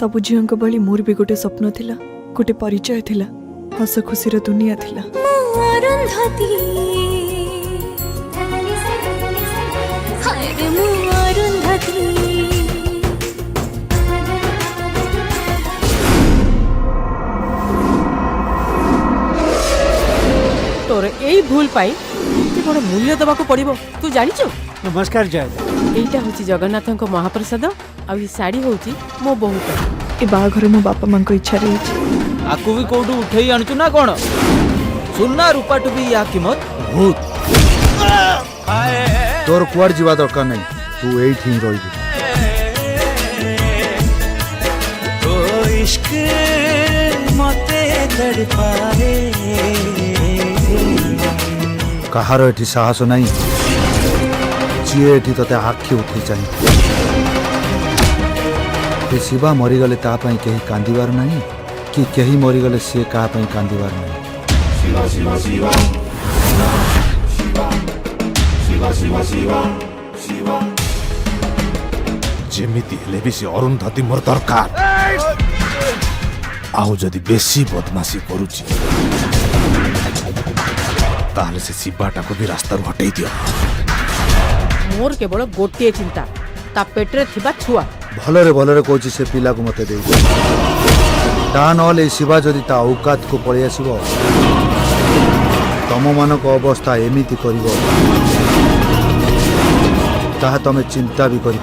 सब झील भली मोर भी गोटे स्वप्न थिला, गोटे परिचय थिला, हस खुशीर दुनिया थिला। तोर यही भूल पाई बड़ मूल्य दबाक पड़ो तू जानिଛୁ। नमस्कार जय। एटा होची जगन्नाथଙ୍କ महाप्रसाद आ ई साड़ी होची मो बहु ए बाघर मो बापा मां को इच्छा रही आकु भी कोठू उठेई आणचु ना कोन सुन्ना रूपा टू भी या कीमत भूत। तोर कुआर जीवा दरकार नहीं, तू एठी रही। ओ इश्क मते तड़पाए कहार एठी साहस नहीं, जी एठी तते आखि उठी चाहिए। शिवा मरीगले तापाई केही कांदिबार नहीं कि केही मरीगले सी क्या कांदिबार नहीं। जेमिति हेले भी से अरुंधति मोर दरकार। आउ जदि बेसी बदमाशी करुची ताहले से शिवाटा को भी रास्ता हटई दियो। मोर केवल गोटे चिंता ता पेटरे थिबा छुआ। भलरे कहूँ से पिला को मते दे ता नले शिवा जदि ता औकात को पलि आसो तम मानक अवस्था एमिति करिवो ताहा तमे चिंता भी करि।